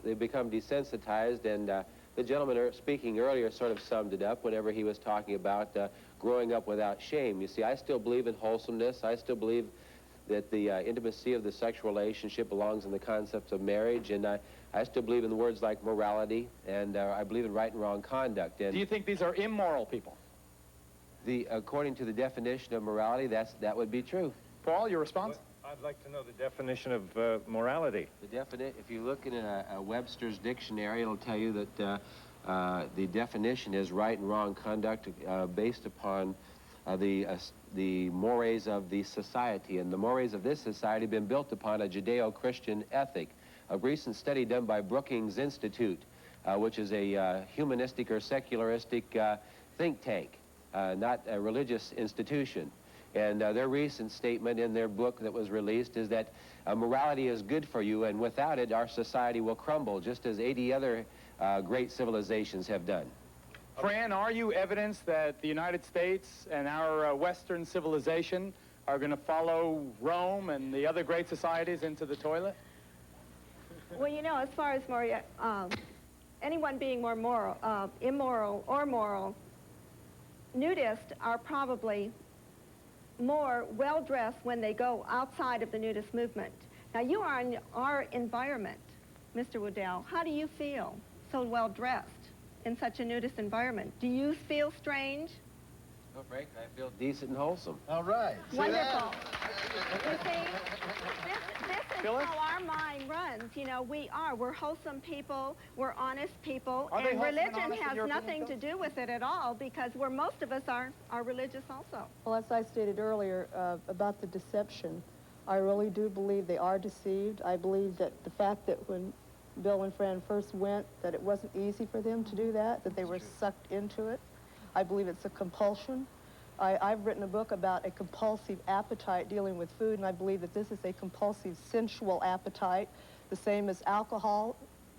they become desensitized, and the gentleman speaking earlier sort of summed it up whenever he was talking about growing up without shame. You see, I still believe in wholesomeness. I still believe that the intimacy of the sexual relationship belongs in the concepts of marriage, and I still believe in the words like morality, and I believe in right and wrong conduct. And do you think these are immoral people? According to the definition of morality, that would be true. Paul, your response? Well, I'd like to know the definition of morality. If you look in a Webster's dictionary, it'll tell you that the definition is right and wrong conduct based upon the mores of the society, and the mores of this society have been built upon a Judeo-Christian ethic. A recent study done by Brookings Institute, which is a humanistic or secularistic think tank, not a religious institution. And their recent statement in their book that was released is that morality is good for you, and without it, our society will crumble, just as 80 other great civilizations have done. Fran, are you evidence that the United States and our Western civilization are going to follow Rome and the other great societies into the toilet? Well, you know, as far as anyone being more moral, immoral or moral, nudists are probably more well-dressed when they go outside of the nudist movement. Now, you are in our environment, Mr. Waddell. How do you feel so well-dressed in such a nudist environment? Do you feel strange? No, Frank, I feel decent and wholesome. All right. Wonderful. You see, this is how our mind runs. You know, we're wholesome people, we're honest people, and religion has nothing to do with it at all, because most of us are religious also. Well, as I stated earlier about the deception, I really do believe they are deceived. I believe that the fact that when Bill and Fran first went, that it wasn't easy for them to do that they were sucked into it. I believe it's a compulsion. I've written a book about a compulsive appetite dealing with food, and I believe that this is a compulsive sensual appetite, the same as alcohol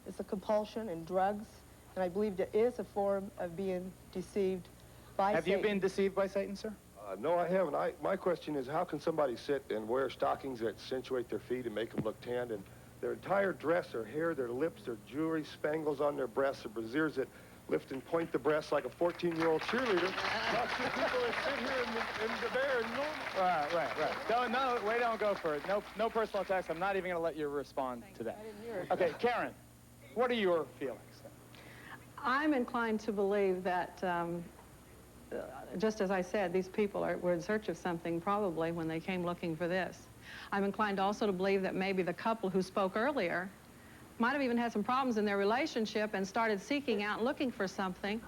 is a compulsion, and drugs, and I believe there is a form of being deceived by Satan. Have you been deceived by Satan, sir? No, I haven't. My question is, how can somebody sit and wear stockings that accentuate their feet and make them look tanned, and their entire dress, their hair, their lips, their jewelry, spangles on their breasts, their brassieres that lift and point the breasts like a 14-year-old cheerleader? Not some people that sit here in the bear and Right. No, we don't go for it. No personal attacks. I'm not even going to let you respond to that. I didn't hear it. Okay, Karen, what are your feelings? I'm inclined to believe that, just as I said, these people were in search of something probably when they came looking for this. I'm inclined also to believe that maybe the couple who spoke earlier might have even had some problems in their relationship and started seeking out, looking for something,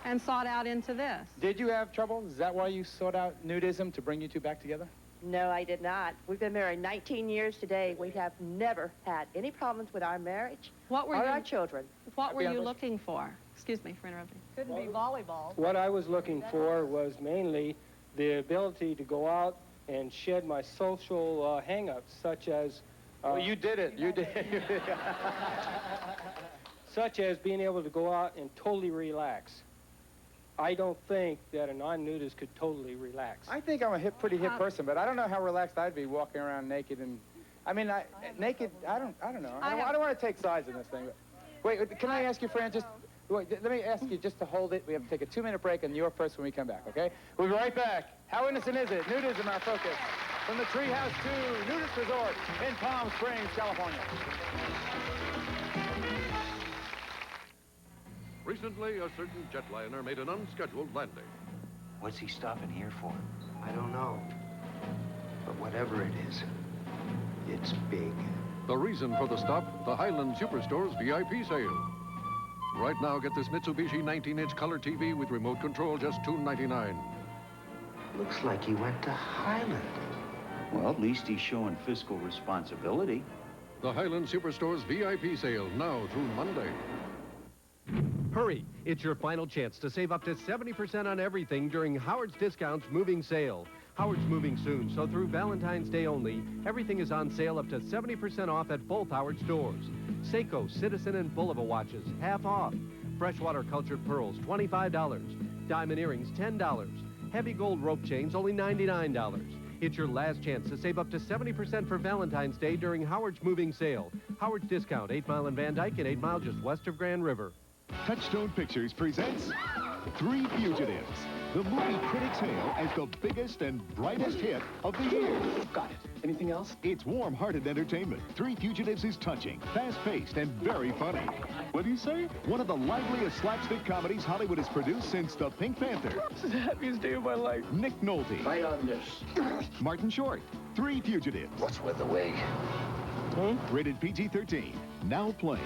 and sought out into this. Did you have trouble? Is that why you sought out nudism, to bring you two back together? No, I did not. We've been married 19 years today. We have never had any problems with our marriage or our children. What were you looking for? Excuse me for interrupting. Couldn't be volleyball. What I was looking for was mainly the ability to go out and shed my social hang-ups, such as... well, you did it. You did it. Such as being able to go out and totally relax. I don't think that a non-nudist could totally relax. I think I'm a pretty hip person, but I don't know how relaxed I'd be walking around naked and... I mean, naked, I don't know. I don't want to take sides in this thing. But, wait, can I ask you, Fran, just... Wait, let me ask you just to hold it. We have to take a 2-minute break, and you're first when we come back, okay? We'll be right back. How innocent is it? Nudism, our focus. From the Treehouse to Nudist Resort in Palm Springs, California. Recently, a certain jetliner made an unscheduled landing. What's he stopping here for? I don't know. But whatever it is, it's big. The reason for the stop, the Highland Superstore's VIP sale. Right now, get this Mitsubishi 19-inch color TV with remote control, just $299. Looks like he went to Highland. Well, at least he's showing fiscal responsibility. The Highland Superstore's VIP sale, now through Monday. Hurry! It's your final chance to save up to 70% on everything during Howard's Discounts Moving Sale. Howard's moving soon, so through Valentine's Day only, everything is on sale up to 70% off at both Howard stores. Seiko, Citizen, and Bulova watches, half off. Freshwater cultured pearls, $25. Diamond earrings, $10. Heavy gold rope chains, only $99. It's your last chance to save up to 70% for Valentine's Day during Howard's moving sale. Howard's Discount, 8 Mile in Van Dyke and 8 Mile just west of Grand River. Touchstone Pictures presents Three Fugitives. The movie critics hail as the biggest and brightest hit of the year. Got it. Anything else? It's warm-hearted entertainment. Three Fugitives is touching, fast-paced, and very funny. What do you say? One of the liveliest slapstick comedies Hollywood has produced since The Pink Panther. This is the happiest day of my life. Nick Nolte. Right on this. Martin Short. Three Fugitives. What's with the wig? Rated PG-13. Now playing.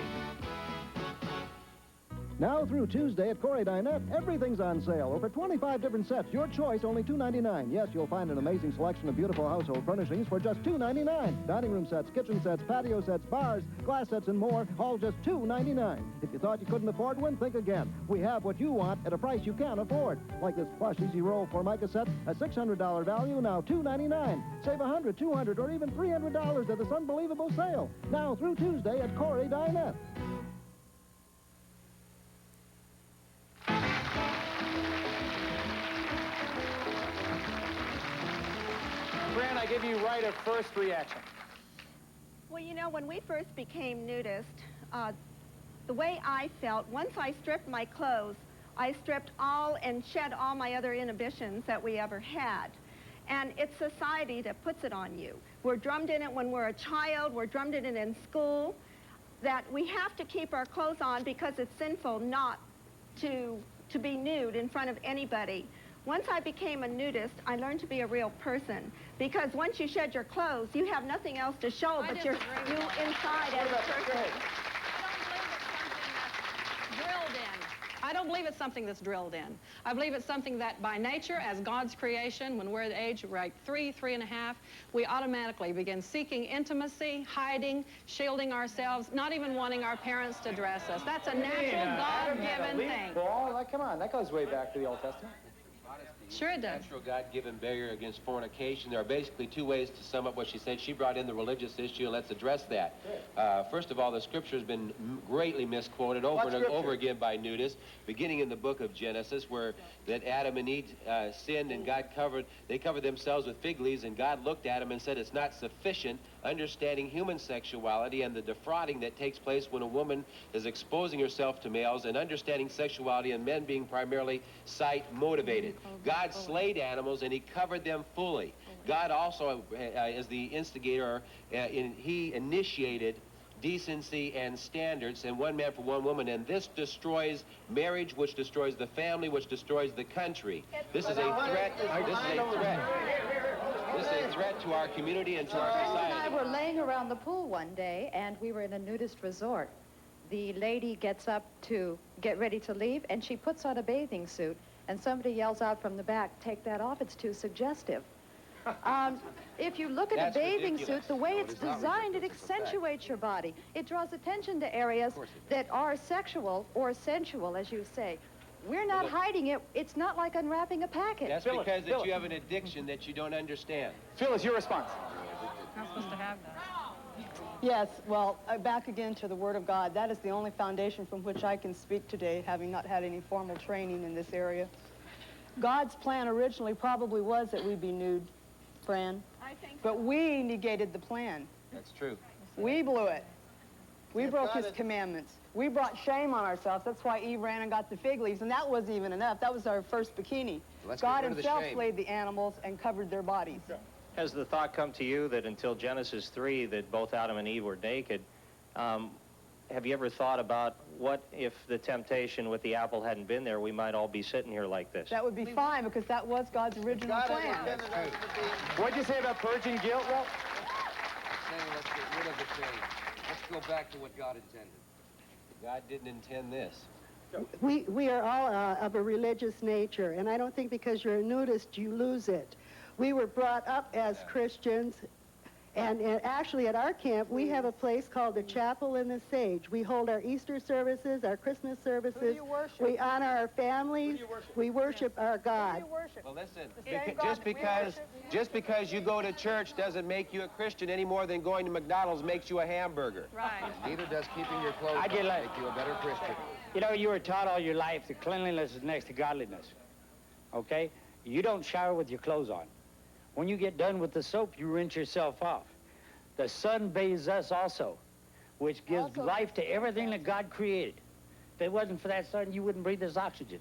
Now through Tuesday at Corey Dinette, everything's on sale. Over 25 different sets. Your choice, only $2.99. Yes, you'll find an amazing selection of beautiful household furnishings for just $2.99. Dining room sets, kitchen sets, patio sets, bars, glass sets, and more, all just $2.99. If you thought you couldn't afford one, think again. We have what you want at a price you can afford. Like this plush Easy Roll Formica set, a $600 value, now $2.99. Save $100, $200, or even $300 at this unbelievable sale. Now through Tuesday at Corey Dinette. Fran, I give you right of first reaction. Well, you know, when we first became nudist, the way I felt, once I stripped my clothes, I stripped all and shed all my other inhibitions that we ever had. And it's society that puts it on you. We're drummed in it when we're a child, we're drummed in it in school, that we have to keep our clothes on because it's sinful not to be nude in front of anybody. Once I became a nudist, I learned to be a real person. Because once you shed your clothes, you have nothing else to show but you inside as a person. I don't believe it's something that's drilled in. I believe it's something that by nature, as God's creation, when we're at the age of like 3, 3.5, we automatically begin seeking intimacy, hiding, shielding ourselves, not even wanting our parents to dress us. That's a natural, God-given thing. Well, come on, that goes way back to the Old Testament. Sure it does. Natural God-given barrier against fornication. There are basically two ways to sum up what she said. She brought in the religious issue, and let's address that. First of all, the scripture has been greatly misquoted over and over again by nudists, beginning in the book of Genesis, where that Adam and Eve sinned, and they covered themselves with fig leaves, and God looked at them and said, it's not sufficient, understanding human sexuality and the defrauding that takes place when a woman is exposing herself to males, and understanding sexuality and men being primarily sight-motivated. God slayed animals, and he covered them fully. God also, as the instigator, he initiated decency and standards, and one man for one woman, and this destroys marriage, which destroys the family, which destroys the country. This is a threat. This is a threat. This is a threat to our community and to our society. Phil and I were laying around the pool one day, and we were in a nudist resort. The lady gets up to get ready to leave, and she puts on a bathing suit, and somebody yells out from the back, take that off, it's too suggestive. If you look at a bathing suit, the way it's designed, it accentuates your body. It draws attention to areas that are sexual or sensual, as you say. We're not hiding it. It's not like unwrapping a package. That's because you have an addiction that you don't understand. Phyllis, your response. Not supposed to have that. Yes, well, back again to the Word of God. That is the only foundation from which I can speak today, having not had any formal training in this area. God's plan originally probably was that we be nude, Fran. I think so. But we negated the plan. That's true. We blew it. We broke his commandments. We brought shame on ourselves. That's why Eve ran and got the fig leaves, and that wasn't even enough. That was our first bikini. God himself slayed the animals and covered their bodies. Has the thought come to you that until Genesis 3 that both Adam and Eve were naked, have you ever thought about what if the temptation with the apple hadn't been there, we might all be sitting here like this? That would be fine because that was God's original plan. What'd you say about purging guilt, Ralph? Let's get rid of the shame. Let's go back to what God intended. God didn't intend this. We are all of a religious nature, and I don't think because you're a nudist you lose it. We were brought up as Christians, and actually at our camp we have a place called the Chapel in the Sage. We hold our Easter services, our Christmas services. Who do you worship? We honor our families. We worship our God. Who do you worship? Well, listen, just because you go to church doesn't make you a Christian any more than going to McDonald's makes you a hamburger. Right. Neither does keeping your clothes on get make you a better Christian. You know, you were taught all your life that cleanliness is next to godliness. Okay? You don't shower with your clothes on. When you get done with the soap, you rinse yourself off. The sun bathes us also, which gives life to everything that God created. If it wasn't for that sun, you wouldn't breathe this oxygen.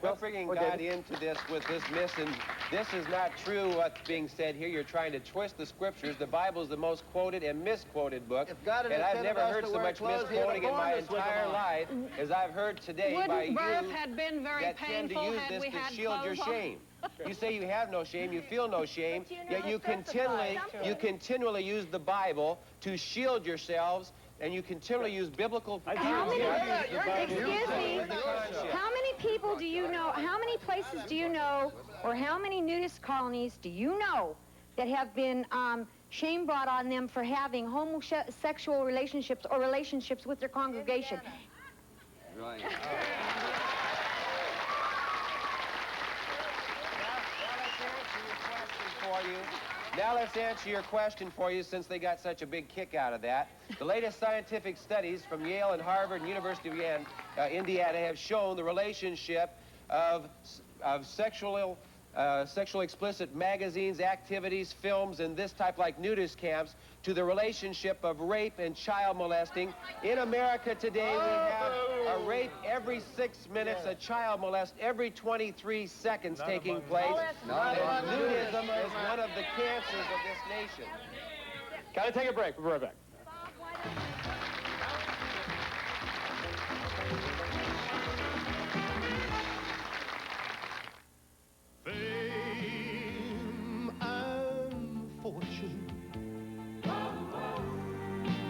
Well, bringing God into this with this myth, and this is not true what's being said here. You're trying to twist the scriptures. The Bible is the most quoted and misquoted book, and I've never heard so much misquoting in my entire life as I've heard today by you that tend to use this to shield your shame. You say you have no shame, you feel no shame, yet you continually use the Bible to shield yourselves, and you continually use biblical... Excuse me, how many people do you know, how many places do you know, or how many nudist colonies do you know that have been shame brought on them for having homosexual relationships or relationships with their congregation? Right. Now let's answer your question for you, since they got such a big kick out of that. The latest scientific studies from Yale and Harvard and University of Indiana have shown the relationship of sexually explicit magazines, activities, films, and this type like nudist camps to the relationship of rape and child molesting. In America today, we have a rape every 6 minutes, a child molest every 23 seconds taking place. And nudism is one of the cancers of this nation. Gotta take a break. We'll be right back. Fame and fortune.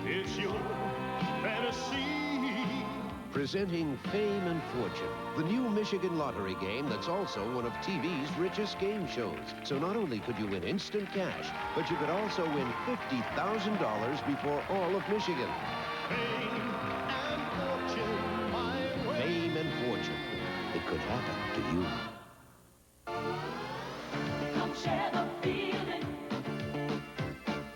It's your fantasy. Presenting Fame and Fortune, the new Michigan lottery game that's also one of TV's richest game shows. So not only could you win instant cash, but you could also win $50,000 before all of Michigan. Fame and fortune, my way. Fame and Fortune. It could happen to you. Come share the feeling.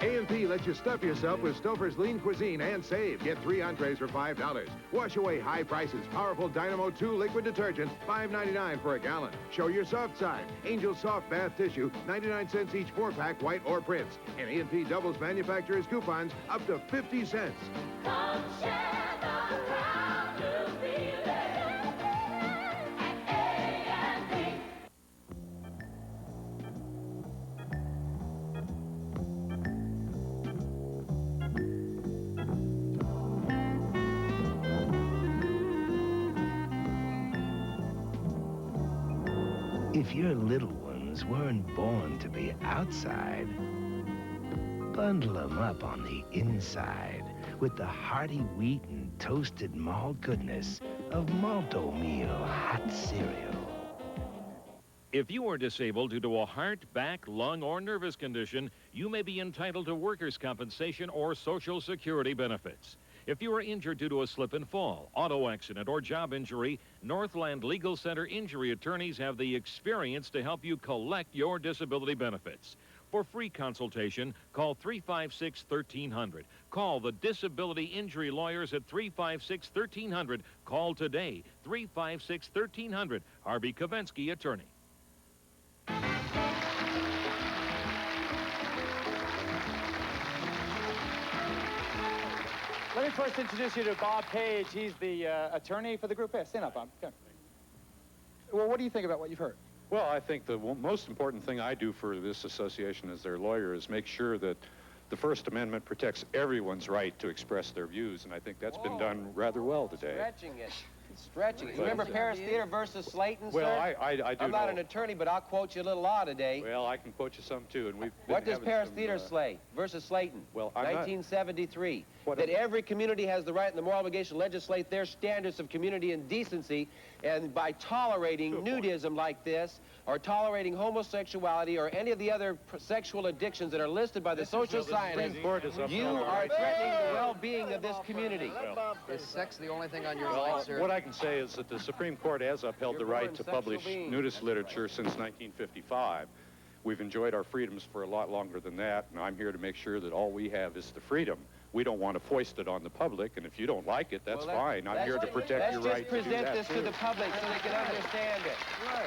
A&P lets you stuff yourself with Stouffer's lean cuisine and save. Get 3 entrees for $5. Wash away high prices. Powerful Dynamo 2 liquid detergent, $5.99 for a gallon. Show your soft side. Angel Soft Bath Tissue, 99 cents each 4-pack, white or prints. And A&P doubles manufacturer's coupons up to 50 cents. Come share the proud new feeling at A&P. If your little ones weren't born to be outside, bundle them up on the inside with the hearty wheat and toasted malt goodness of Malto Meal hot cereal. If you are disabled due to a heart, back, lung, or nervous condition, you may be entitled to workers' compensation or Social Security benefits. If you are injured due to a slip and fall, auto accident, or job injury, Northland Legal Center injury attorneys have the experience to help you collect your disability benefits. For free consultation, call 356-1300. Call the Disability Injury Lawyers at 356-1300. Call today, 356-1300. Harvey Kovensky, attorney. Let me first introduce you to Bob Page. He's the attorney for the group. Yeah, stand up, Bob. Come. Well, what do you think about what you've heard? Well, I think the most important thing I do for this association as their lawyer is make sure that the First Amendment protects everyone's right to express their views, and I think that's been done rather well today. Stretching it. Stretching it. You remember Paris Theater versus Slayton, well, sir? I do I'm not know. an attorney, but I'll quote you a little law today. Well, I can quote you some, too, and we've been What does having Paris some, Theater say versus Slayton? Well, I'm 1973. That every community has the right and the moral obligation to legislate their standards of community and decency, and by tolerating nudism like this, or tolerating homosexuality, or any of the other sexual addictions that are listed by the social scientists, you are threatening the well-being of this community. Is sex the only thing on your Well, mind, sir? what I can say is that the Supreme Court has upheld the right to publish nudist literature since 1955. We've enjoyed our freedoms for a lot longer than that, and I'm here to make sure that all we have is the freedom. We don't want to foist it on the public, and if you don't like it, that's fine. I'm here to protect your right to do Let's just that, present this to the public so they can understand it.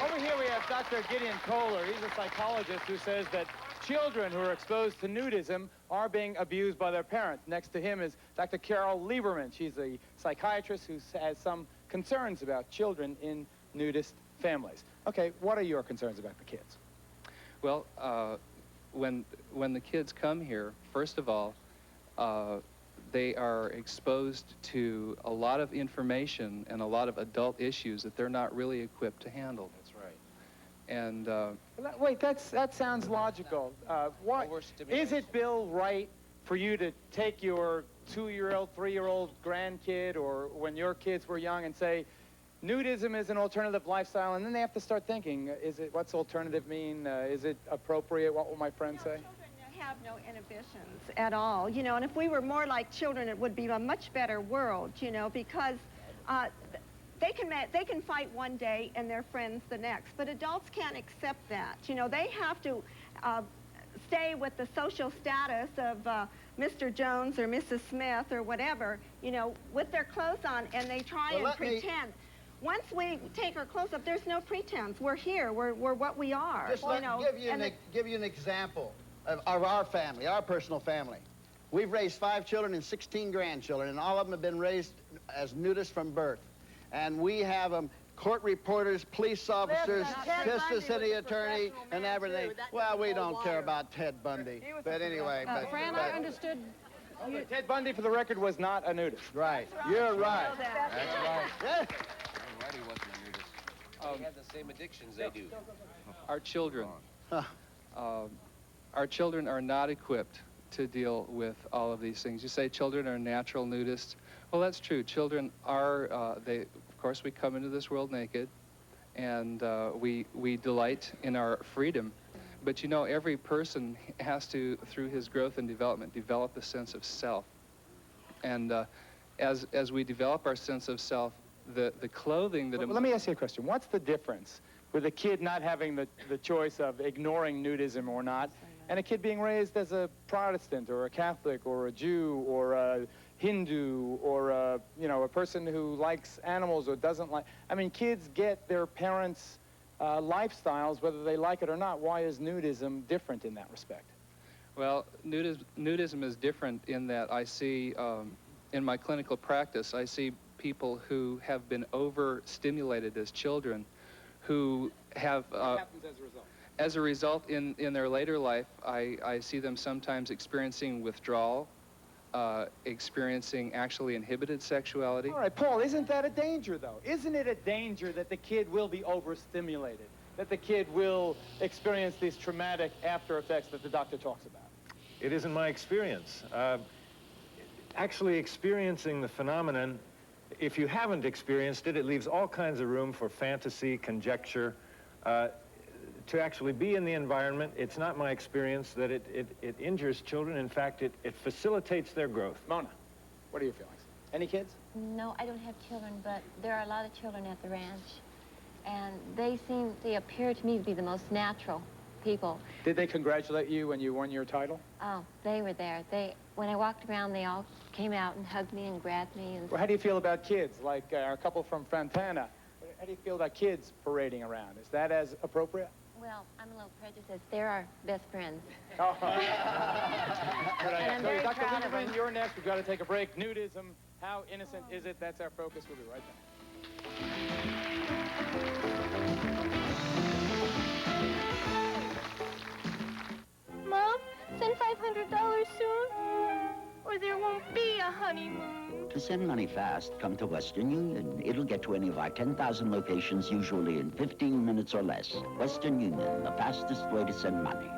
Over here we have Dr. Gideon Kohler. He's a psychologist who says that children who are exposed to nudism are being abused by their parents. Next to him is Dr. Carol Lieberman. She's a psychiatrist who has some concerns about children in nudist families. Okay, what are your concerns about the kids? Well, when the kids come here, first of all, they are exposed to a lot of information and a lot of adult issues that they're not really equipped to handle. That's right. And wait, that sounds logical. What is it, Bill, right for you to take your 2-year-old, 3-year-old grandkid, or when your kids were young, and say, nudism is an alternative lifestyle, and then they have to start thinking, what's alternative mean? Is it appropriate? What will my friend say? Have no inhibitions at all, you know, and if we were more like children, it would be a much better world, you know, because they can fight one day and they're friends the next, but adults can't accept that. You know, they have to stay with the social status of Mr. Jones or Mrs. Smith or whatever, you know, with their clothes on, and they try and pretend. Once we take our clothes up, there's no pretense. We're here. We're what we are. Just let me give you an example of our family, our personal family. We've raised 5 children and 16 grandchildren, and all of them have been raised as nudists from birth. And we have them court reporters, police officers, assistant city attorney, and everything. Well, we don't care about Ted Bundy. But anyway. Fran, I understood. Ted Bundy, for the record, was not a nudist. Right. You're right. That's right. Right, he wasn't a nudist. He had the same addictions they do. Our children are not equipped to deal with all of these things. You say children are natural nudists. Well, that's true. Children are, of course, we come into this world naked, and we delight in our freedom. But you know, every person has to, through his growth and development, develop a sense of self. And as we develop our sense of self, the clothing that... Well, let me ask you a question. What's the difference with a kid not having the choice of ignoring nudism or not, and a kid being raised as a Protestant or a Catholic or a Jew or a Hindu or a, you know, a person who likes animals or doesn't like... I mean, kids get their parents' lifestyles whether they like it or not. Why is nudism different in that respect? Well, nudism is different in that I see, in my clinical practice, I see people who have been overstimulated as children who have... what happens as a result? As a result, in their later life, I see them sometimes experiencing withdrawal, experiencing actually inhibited sexuality. All right, Paul, isn't that a danger, though? Isn't it a danger that the kid will be overstimulated, that the kid will experience these traumatic after effects that the doctor talks about? It isn't my experience. Actually experiencing the phenomenon, if you haven't experienced it, it leaves all kinds of room for fantasy, conjecture. To actually be in the environment, it's not my experience that it injures children. In fact, it facilitates their growth. Mona, what are your feelings? Any kids? No, I don't have children, but there are a lot of children at the ranch. And they appear to me to be the most natural people. Did they congratulate you when you won your title? Oh, they were there. When I walked around, they all came out and hugged me and grabbed me. And well, how do you feel about kids, like our couple from Fontana? How do you feel about kids parading around? Is that as appropriate? Well, I'm a little prejudiced. They're our best friends. Oh. And I'm very Dr. proud of Lieberman, them. you're next. We've got to take a break. Nudism, how innocent is it? That's our focus. We'll be right back. Mom, send $500 soon, or there won't be a honeymoon. To send money fast, come to Western Union. It'll get to any of our 10,000 locations, usually in 15 minutes or less. Western Union, the fastest way to send money.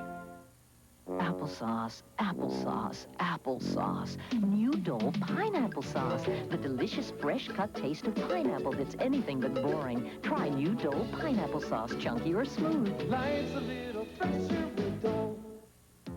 Applesauce, applesauce, applesauce. New Dole pineapple sauce. The delicious fresh-cut taste of pineapple that's anything but boring. Try New Dole pineapple sauce, chunky or smooth. Life's a little fresher with Dole.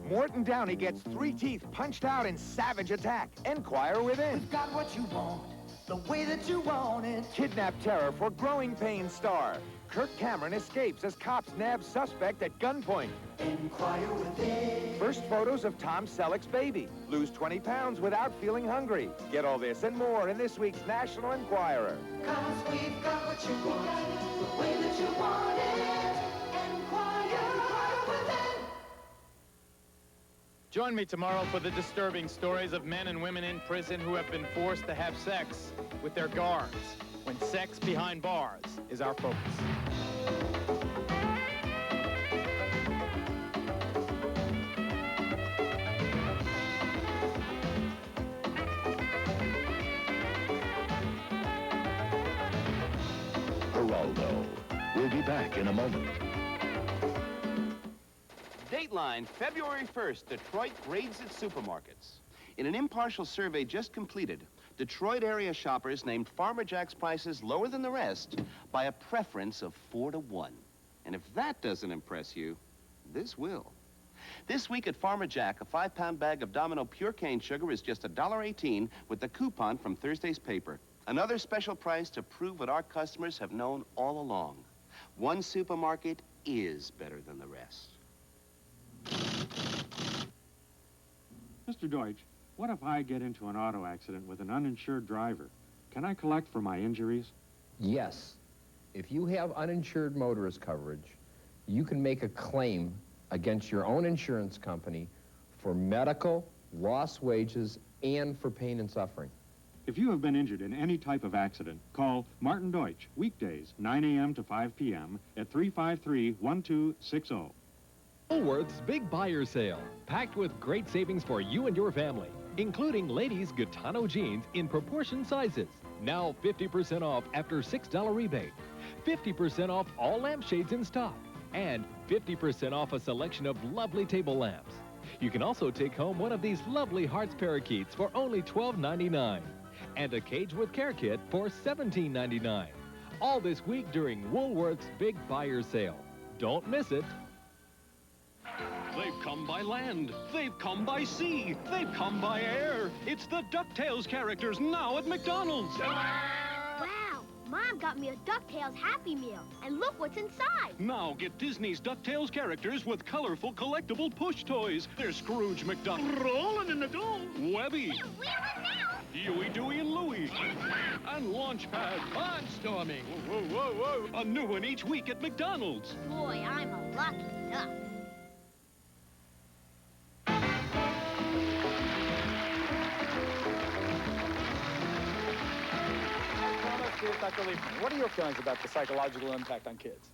Morton Downey gets 3 teeth punched out in savage attack. Enquire within. We've got what you want, the way that you want it. Kidnap terror for growing pain star. Kirk Cameron escapes as cops nab suspect at gunpoint. Enquire within. First photos of Tom Selleck's baby. Lose 20 pounds without feeling hungry. Get all this and more in this week's National Enquirer. 'Cause we've got what you want, the way that you want it. Enquire within. Join me tomorrow for the disturbing stories of men and women in prison who have been forced to have sex with their guards, when sex behind bars is our focus. Geraldo. We'll be back in a moment. Dateline, February 1st, Detroit grades its supermarkets. In an impartial survey just completed, Detroit area shoppers named Farmer Jack's prices lower than the rest by a preference of 4 to 1. And if that doesn't impress you, this will. This week at Farmer Jack, a 5-pound bag of Domino pure cane sugar is just $1.18 with the coupon from Thursday's paper. Another special price to prove what our customers have known all along. One supermarket is better than the rest. Mr. Deutsch, what if I get into an auto accident with an uninsured driver? Can I collect for my injuries? Yes. If you have uninsured motorist coverage, you can make a claim against your own insurance company for medical, lost wages, and for pain and suffering. If you have been injured in any type of accident, call Martin Deutsch, weekdays, 9 a.m. to 5 p.m. at 353-1260. Woolworth's Big Buyer Sale, packed with great savings for you and your family, including ladies' Gitano jeans in proportion sizes. Now 50% off after $6 rebate. 50% off all lampshades in stock. And 50% off a selection of lovely table lamps. You can also take home one of these lovely Hearts parakeets for only $12.99. And a cage with care kit for $17.99. All this week during Woolworth's Big Buyer Sale. Don't miss it. They've come by land, they've come by sea, they've come by air. It's the DuckTales characters now at McDonald's. Wow, Mom got me a DuckTales Happy Meal, and look what's inside. Now get Disney's DuckTales characters with colorful collectible push toys. There's Scrooge McDuck, rolling in the dough, Webby, Huey, Dewey, and Louie, and Launchpad, Barnstorming. Whoa, whoa, whoa, a new one each week at McDonald's. Boy, I'm a lucky duck. Dr. Liebman, what are your feelings about the psychological impact on kids?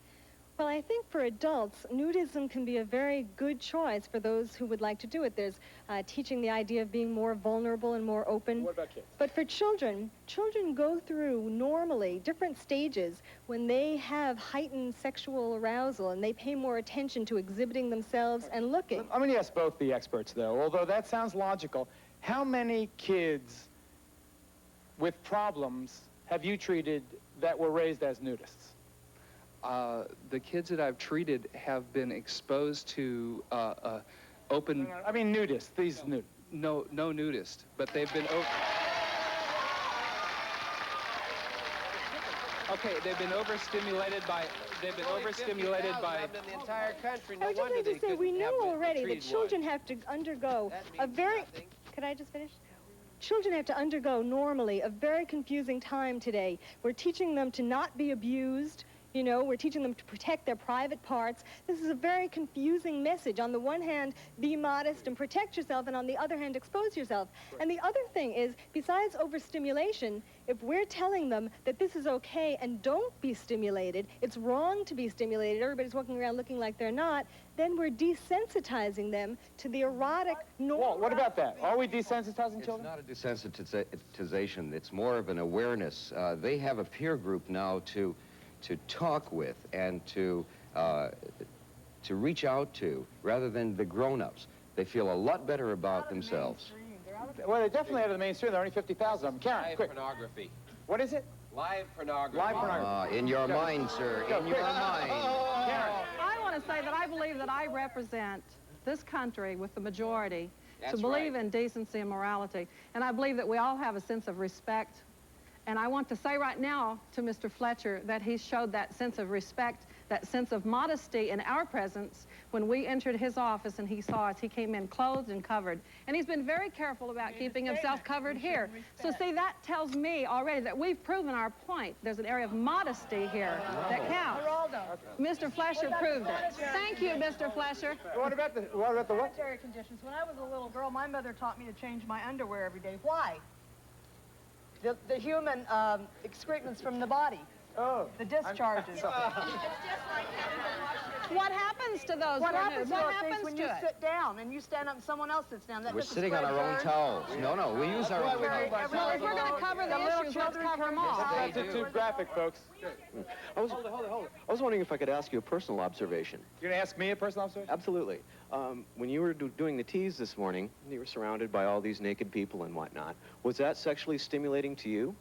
Well, I think for adults, nudism can be a very good choice for those who would like to do it. There's teaching the idea of being more vulnerable and more open. What about kids? But for children, children go through normally different stages when they have heightened sexual arousal and they pay more attention to exhibiting themselves and looking. I'm going to ask both the experts, though, although that sounds logical. How many kids with problems have you treated that were raised as nudists? The kids that I've treated have been exposed to open... I mean nudists, these nudists. No nudist, but they've been... Okay, they've been overstimulated by... They've been overstimulated by... In the entire country. No I would just wonder like to say, we know already that children have to undergo a very... Could I just finish? Children have to undergo normally a very confusing time today. We're teaching them to not be abused. You know, we're teaching them to protect their private parts. This is a very confusing message. On the one hand, be modest and protect yourself, and on the other hand, expose yourself. Right. And the other thing is, besides overstimulation, if we're telling them that this is okay and don't be stimulated, it's wrong to be stimulated, everybody's walking around looking like they're not, then we're desensitizing them to the erotic normal. Well, what about that? Are we desensitizing children? It's not a desensitization. It's more of an awareness. They have a peer group now to talk with and to reach out to, rather than the grown-ups. They feel a lot better about themselves. Well, they're definitely out of the mainstream. There are only 50,000 of them. Karen, Live quick. pornography. What is it? Live pornography. Live pornography. In your mind, sir. In your mind. Karen. I want to say that I believe that I represent this country with the majority That's to believe in decency and morality. And I believe that we all have a sense of respect And I want to say right now to Mr. Fletcher that he showed that sense of respect, that sense of modesty in our presence when we entered his office and he saw us. He came in clothed and covered. And he's been very careful about keeping himself covered here. So see, that tells me already that we've proven our point. There's an area of modesty here that counts. Geraldo. Mr. Fletcher proved it. Thank you, Mr. Fletcher. What about the what? Sanitary conditions. When I was a little girl, my mother taught me to change my underwear every day. Why? The human excrements from the body. Oh. The discharges. What happens to those? What happens when you it? sit down and you stand up and someone else sits down? We're sitting on our own towels. No, we use our own towels. Well, if we're going to cover the issues, let's cover them all. That's too graphic, folks. Hold it. I was wondering if I could ask you a personal observation. You're going to ask me a personal observation? Absolutely. When you were doing the tease this morning, you were surrounded by all these naked people and whatnot. Was that sexually stimulating to you?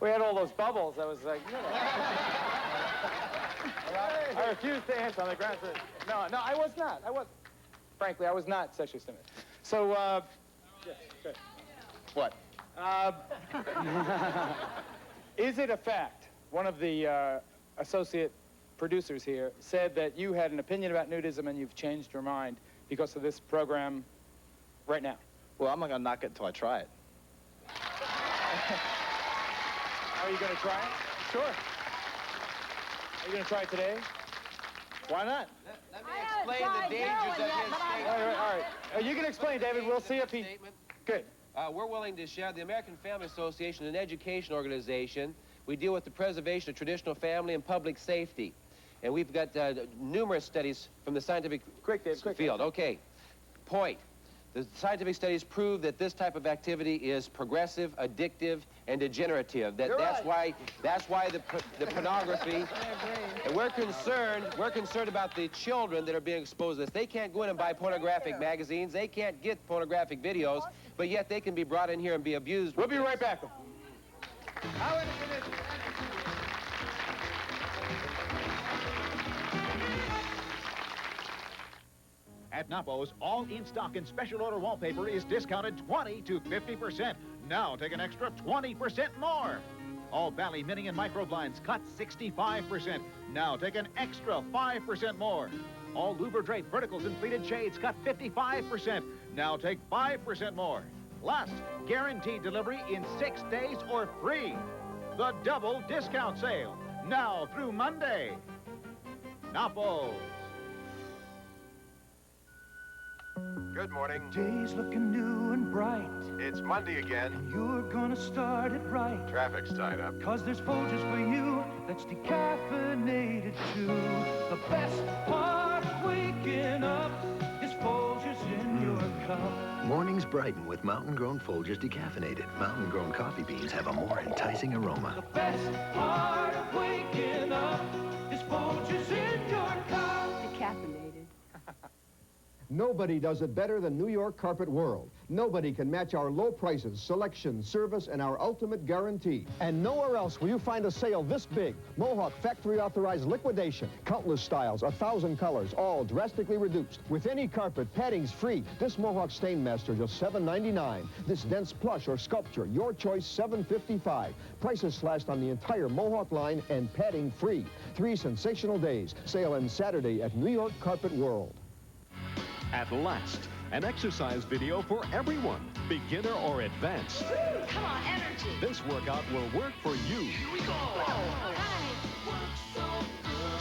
We had all those bubbles. I was like, I refused to answer on the grounds that, no, I was not. Frankly, I was not sexually stimulated. So, yes, sure. What? Is it a fact? One of the associate producers here said that you had an opinion about nudism and you've changed your mind because of this program right now. Well, I'm not going to knock it until I try it. Are you going to try it? Sure. Are you going to try it today? Why not? Let me explain the dangers of his statement. All right. You can explain, David. We'll see if he... Good. We're willing to share. The American Family Association, an education organization. We deal with the preservation of traditional family and public safety. And we've got numerous studies from the scientific field. Okay. Point. The scientific studies prove that this type of activity is progressive, addictive, and degenerative. That's why the pornography. And we're concerned about the children that are being exposed to this. They can't go in and buy pornographic magazines. They can't get pornographic videos, but yet they can be brought in here and be abused. We'll be right back. At Napo's, all in-stock and special order wallpaper is discounted 20 to 50%. Now take an extra 20% more. All Bally mini and micro blinds cut 65%. Now take an extra 5% more. All louver drape verticals and pleated shades cut 55%. Now take 5% more. Plus, guaranteed delivery in 6 days or free. The double discount sale. Now through Monday. Napo's. Good morning. Day's looking new and bright. It's Monday again. And you're gonna start it right. Traffic's tied up. 'Cause there's Folgers for you that's decaffeinated too. The best part of waking up is Folgers in your cup. Mornings brighten with mountain-grown Folgers decaffeinated. Mountain-grown coffee beans have a more enticing aroma. The best part of waking up is Folgers in your cup. Decaffeinated. Nobody does it better than New York Carpet World. Nobody can match our low prices, selection, service, and our ultimate guarantee. And nowhere else will you find a sale this big. Mohawk factory-authorized liquidation. Countless styles, 1,000 colors, all drastically reduced. With any carpet, padding's free. This Mohawk Stainmaster, just $7.99. This dense plush or sculpture, your choice, $7.55. Prices slashed on the entire Mohawk line and padding free. 3 sensational days. Sale ends Saturday at New York Carpet World. At last, an exercise video for everyone, beginner or advanced. Come on, energy. This workout will work for you. Here we go.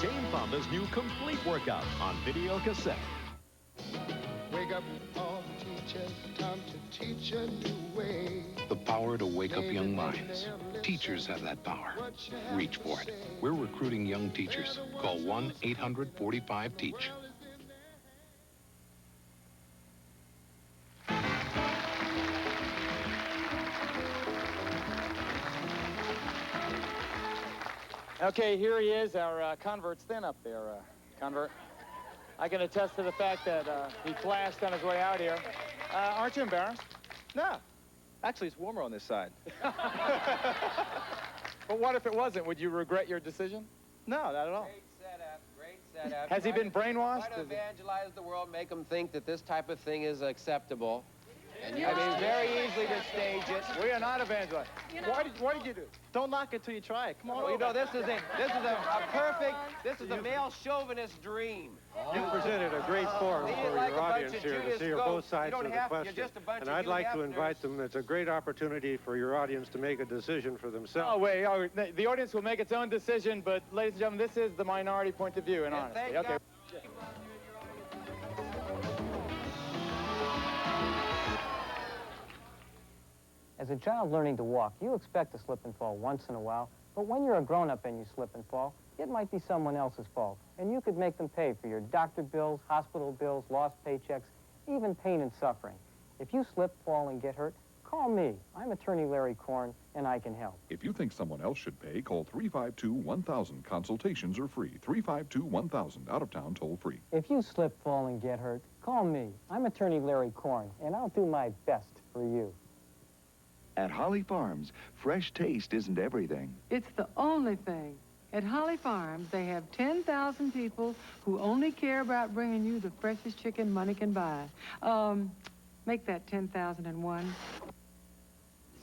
Jane Fonda's new complete workout on video cassette. Wake up all the teachers, time to teach a new way. The power to wake up young minds. Teachers have that power. Reach for it. We're recruiting young teachers. Call 1-800-45-TEACH. Okay, here he is. Our convert's thin up there, convert. I can attest to the fact that he flashed on his way out here. Aren't you embarrassed? No. Actually, it's warmer on this side. But what if it wasn't? Would you regret your decision? No, not at all. Great setup. Has he been brainwashed? Try to evangelize the world, make them think that this type of thing is acceptable. I mean, very easily to stage it. We are not evangelists. What did you do? Don't knock it till you try it. Come on. Well, you know, this is a male chauvinist dream. You presented a great forum for your audience here to hear both sides of the question. And I'd like to invite them. It's a great opportunity for your audience to make a decision for themselves. Oh, wait. Oh, the audience will make its own decision, but, ladies and gentlemen, this is the minority point of view, in honesty. Okay. As a child learning to walk, you expect to slip and fall once in a while, but when you're a grown-up and you slip and fall, it might be someone else's fault, and you could make them pay for your doctor bills, hospital bills, lost paychecks, even pain and suffering. If you slip, fall, and get hurt, call me. I'm attorney Larry Korn, and I can help. If you think someone else should pay, call 352-1000. Consultations are free. 352-1000. Out-of-town toll-free. If you slip, fall, and get hurt, call me. I'm attorney Larry Korn, and I'll do my best for you. At Holly Farms, fresh taste isn't everything. It's the only thing. At Holly Farms, they have 10,000 people who only care about bringing you the freshest chicken money can buy. Make that 10,001.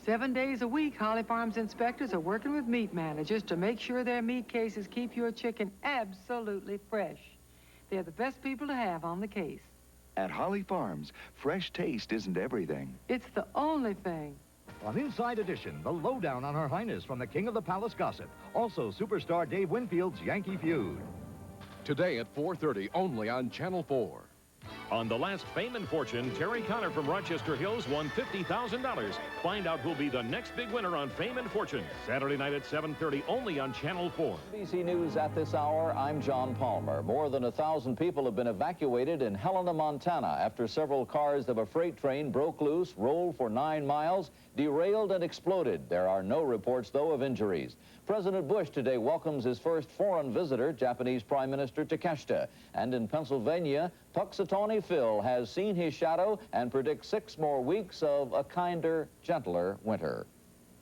7 days a week, Holly Farms inspectors are working with meat managers to make sure their meat cases keep your chicken absolutely fresh. They're the best people to have on the case. At Holly Farms, fresh taste isn't everything. It's the only thing. On Inside Edition, the lowdown on Her Highness from the King of the Palace gossip. Also, superstar Dave Winfield's Yankee Feud. Today at 4:30, only on Channel 4. On The Last Fame and Fortune, Terry Connor from Rochester Hills won $50,000. Find out who'll be the next big winner on Fame and Fortune. Saturday night at 7:30, only on Channel 4. NBC News at this hour, I'm John Palmer. More than 1,000 people have been evacuated in Helena, Montana after several cars of a freight train broke loose, rolled for 9 miles, derailed and exploded. There are no reports, though, of injuries. President Bush today welcomes his first foreign visitor, Japanese Prime Minister Takeshita. And in Pennsylvania, Puxatawny Phil has seen his shadow and predicts 6 more weeks of a kinder, gentler winter.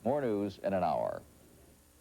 More news in an hour.